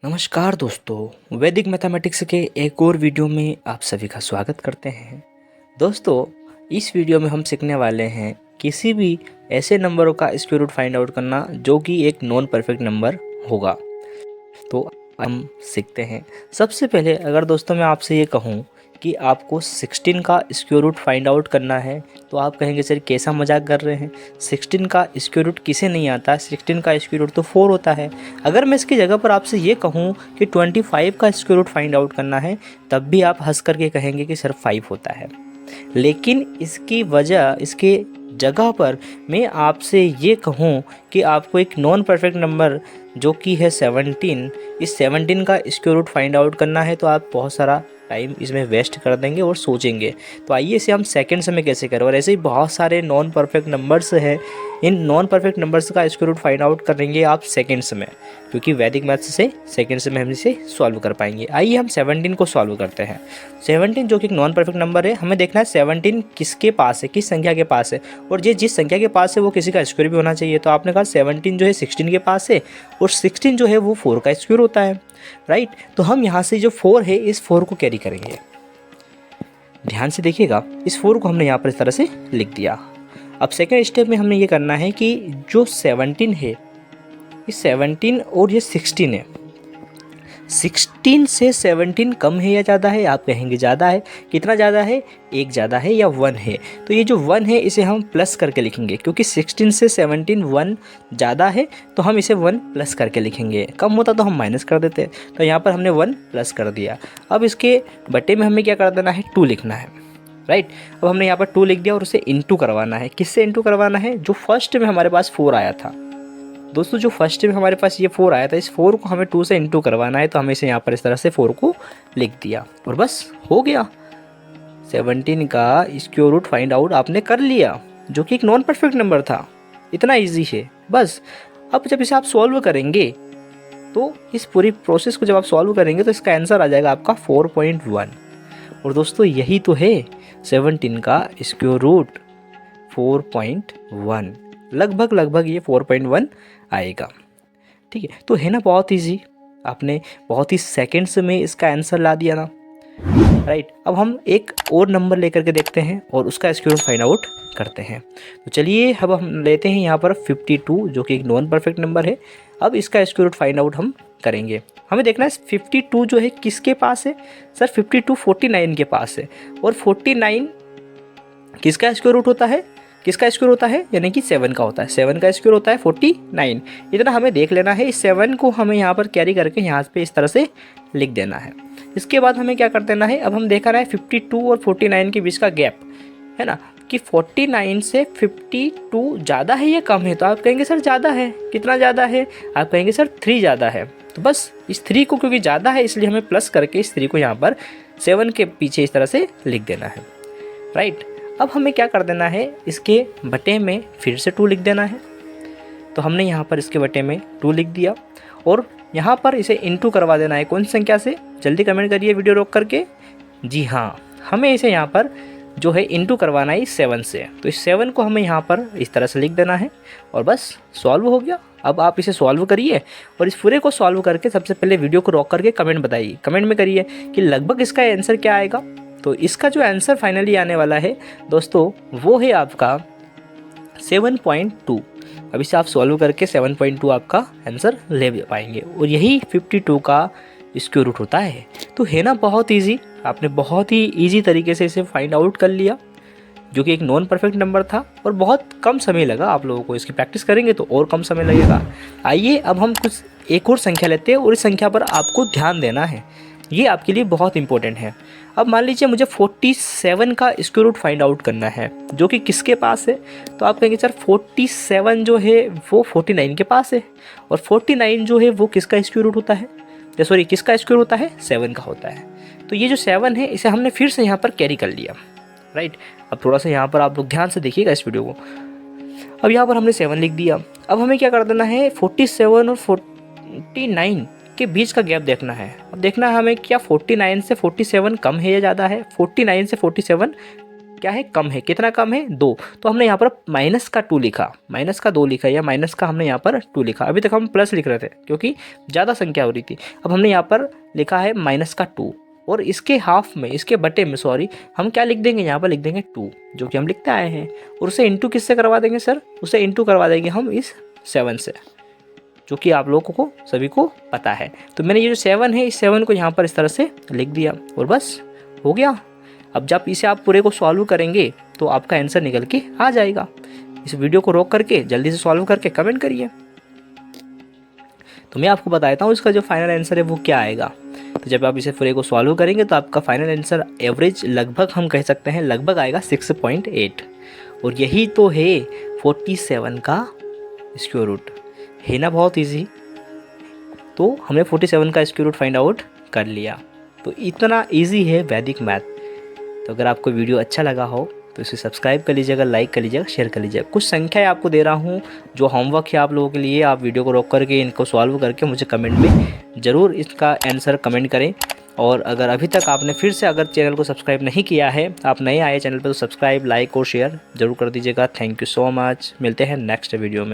नमस्कार दोस्तों, वैदिक मैथमेटिक्स के एक और वीडियो में आप सभी का स्वागत करते हैं। दोस्तों, इस वीडियो में हम सीखने वाले हैं किसी भी ऐसे नंबरों का स्क्वायर रूट फाइंड आउट करना जो कि एक नॉन परफेक्ट नंबर होगा। तो हम सीखते हैं। सबसे पहले अगर दोस्तों मैं आपसे ये कहूँ कि आपको 16 का स्क्वायर रूट फाइंड आउट करना है तो आप कहेंगे सर कैसा मजाक कर रहे हैं, 16 का स्क्वायर रूट किसे नहीं आता, 16 का स्क्वायर रूट तो 4 होता है। अगर मैं इसकी जगह पर आपसे ये कहूँ कि 25 का स्क्वायर रूट फाइंड आउट करना है तब भी आप हंस करके कहेंगे कि सर 5 होता है। लेकिन इसकी वजह, इसके जगह पर मैं आपसे ये कहूँ कि आपको एक नॉन परफेक्ट नंबर जो कि है 17, इस 17 का स्क्वायर रूट फाइंड आउट करना है तो आप बहुत सारा टाइम इसमें वेस्ट कर देंगे और सोचेंगे। तो आइए इसे हम सेकंड्स में कैसे करें। और ऐसे ही बहुत सारे नॉन परफेक्ट नंबर्स हैं, इन नॉन परफेक्ट नंबर्स का स्क्वायर रूट फाइंड आउट करेंगे आप सेकंड्स में, क्योंकि वैदिक मैथ्स से सेकंड्स में हम इसे सॉल्व कर पाएंगे। आइए हम 17 को सॉल्व करते हैं। 17 जो कि एक नॉन परफेक्ट नंबर है, हमें देखना है 17 किसके पास है, किस संख्या के पास है, और ये जिस संख्या के पास है वो किसी का स्क्वायर भी होना चाहिए। तो आपने कहा 17 जो है 16 के पास है और 16 जो है वो 4 का स्क्वायर होता है, राइट। तो हम यहाँ से जो 4 है इस 4 को कैरी करेंगे। ध्यान से देखिएगा, इस 4 को हमने यहाँ पर इस तरह से लिख दिया। अब सेकेंड स्टेप में हमने ये करना है कि जो 17 है, इस 17 और ये 16 है, 16 से 17 कम है या ज़्यादा है? आप कहेंगे ज़्यादा है। कितना ज़्यादा है? 1 ज़्यादा है या 1 है? तो ये जो 1 है इसे हम प्लस करके लिखेंगे, क्योंकि 16 से 17 1 ज़्यादा है तो हम इसे 1 प्लस करके लिखेंगे। कम होता तो हम माइनस कर देते, तो यहाँ पर हमने 1 प्लस कर दिया। अब इसके बटे में हमें क्या कर देना है? 2 लिखना है, राइट। अब हमने यहाँ पर 2 लिख दिया और उसे इंटू करवाना है। किससे इंटू करवाना है? जो फर्स्ट में हमारे पास 4 आया था दोस्तों, जो फर्स्ट में हमारे पास ये 4 आया था, इस 4 को हमें 2 से इंटू करवाना है। तो हमें इसे यहाँ पर इस तरह से 4 को लिख दिया और बस हो गया। 17 का स्क्वायर रूट फाइंड आउट आपने कर लिया, जो कि एक नॉन परफेक्ट नंबर था। इतना इजी है बस। अब जब इसे आप सॉल्व करेंगे तो इस पूरी प्रोसेस को जब आप सॉल्व करेंगे तो इसका आंसर आ जाएगा आपका 4.1। और दोस्तों यही तो है 17 का स्क्वायर रूट 4.1। लगभग ये 4.1 आएगा, ठीक है। तो है ना बहुत इजी, आपने बहुत ही सेकंड्स में इसका आंसर ला दिया ना, राइट। अब हम एक और नंबर लेकर के देखते हैं और उसका स्क्वायर रूट फाइंड आउट करते हैं। तो चलिए अब हम लेते हैं यहाँ पर 52, जो कि एक नॉन परफेक्ट नंबर है। अब इसका स्क्वायर रूट फाइंड आउट हम करेंगे। हमें देखना है 52 जो है किसके पास है? सर 52 49 के पास है। और 49 किसका स्क्वायर रूट होता है? किसका स्क्वायर होता है? यानी कि 7 का होता है। 7 का स्क्वायर होता है 49। इतना हमें देख लेना है। इस 7 को हमें यहाँ पर कैरी करके यहाँ पे इस तरह से लिख देना है। इसके बाद हमें क्या कर देना है? अब हम देखा रहा है 52 और 49 के बीच का गैप है ना, कि 49 से 52 ज़्यादा है या कम है? तो आप कहेंगे सर ज़्यादा है। कितना ज़्यादा है? आप कहेंगे सर 3 ज़्यादा है। तो बस इस 3 को, क्योंकि ज़्यादा है इसलिए हमें प्लस करके इस 3 को यहाँ पर 7 के पीछे इस तरह से लिख देना है, राइट। अब हमें क्या कर देना है? इसके बटे में फिर से 2 लिख देना है। तो हमने यहाँ पर इसके बटे में 2 लिख दिया और यहाँ पर इसे इंटू करवा देना है। कौन सी संख्या से? जल्दी कमेंट करिए वीडियो रोक करके। जी हाँ, हमें इसे यहाँ पर जो है इंटू करवाना है 7 से। तो इस 7 को हमें यहाँ पर इस तरह से लिख देना है और बस सॉल्व हो गया। अब आप इसे सॉल्व करिए और इस पूरे को सॉल्व करके सबसे पहले वीडियो को रोक करके कमेंट बताइए, कमेंट में करिए कि लगभग इसका आंसर क्या आएगा। तो इसका जो आंसर फाइनली आने वाला है दोस्तों, वो है आपका 7.2। अब इसे आप सॉल्व करके 7.2 आपका आंसर ले पाएंगे और यही 52 का स्क्वायर रूट होता है। तो है ना बहुत इजी, आपने बहुत ही इजी तरीके से इसे फाइंड आउट कर लिया, जो कि एक नॉन परफेक्ट नंबर था और बहुत कम समय लगा आप लोगों को। इसकी प्रैक्टिस करेंगे तो और कम समय लगेगा। आइए अब हम कुछ एक और संख्या लेते हैं और इस संख्या पर आपको ध्यान देना है, ये आपके लिए बहुत इंपॉर्टेंट है। अब मान लीजिए मुझे 47 का स्क्वायर रूट फाइंड आउट करना है, जो कि किसके पास है? तो आप कहेंगे सर 47 जो है वो 49 के पास है और 49 जो है वो किसका स्क्वायर रूट होता है? सॉरी, किसका स्क्वायर होता है? 7 का होता है। तो ये जो 7 है इसे हमने फिर से यहाँ पर कैरी कर लिया, राइट। अब थोड़ा सा यहाँ पर आप लोग ध्यान से देखिएगा इस वीडियो को। अब यहाँ पर हमने 7 लिख दिया। अब हमें क्या कर देना है? 47 और 49 के बीच का गैप देखना है। अब देखना है हमें क्या 49 से 47 कम है या ज़्यादा है? 49 से 47 क्या है, कम है। कितना कम है, 2। तो हमने यहाँ पर माइनस का 2 लिखा, माइनस का 2 लिखा, या माइनस का हमने यहाँ पर 2 लिखा। अभी तक हम प्लस लिख रहे थे क्योंकि ज़्यादा संख्या हो रही थी। अब हमने यहाँ पर लिखा है माइनस का 2, और इसके हाफ में, इसके बटे में सॉरी, हम क्या लिख देंगे, यहाँ पर लिख देंगे 2, जो कि हम लिखते आए हैं। और उसे इंटू किससे करवा देंगे सर, उसे इंटू करवा देंगे हम इस 7 से, जो कि आप लोगों को सभी को पता है। तो मैंने ये जो 7 है, इस 7 को यहाँ पर इस तरह से लिख दिया और बस हो गया। अब जब इसे आप पूरे को सॉल्व करेंगे तो आपका आंसर निकल के आ जाएगा। इस वीडियो को रोक करके जल्दी से सॉल्व करके कमेंट करिए। तो मैं आपको बताता हूँ इसका जो फाइनल आंसर है वो क्या आएगा। तो जब आप इसे पूरे को सॉल्व करेंगे तो आपका फाइनल आंसर एवरेज लगभग हम कह सकते हैं लगभग आएगा 6.8, और यही तो है 47 का स्क्वायर रूट। है ना बहुत इजी। तो हमने 47 का स्क्वायर रूट फाइंड आउट कर लिया। तो इतना इजी है वैदिक मैथ। तो अगर आपको वीडियो अच्छा लगा हो तो इसे सब्सक्राइब कर लीजिएगा, लाइक कर लीजिएगा, शेयर कर लीजिएगा। कुछ संख्याएं आपको दे रहा हूँ जो होमवर्क है आप लोगों के लिए। आप वीडियो को रोक करके इनको सॉल्व करके मुझे कमेंट में ज़रूर इसका आंसर कमेंट करें। और अगर अभी तक आपने फिर से अगर चैनल को सब्सक्राइब नहीं किया है, आप नए आए चैनल पर, तो सब्सक्राइब, लाइक और शेयर ज़रूर कर दीजिएगा। Thank you so much. मिलते हैं नेक्स्ट वीडियो में।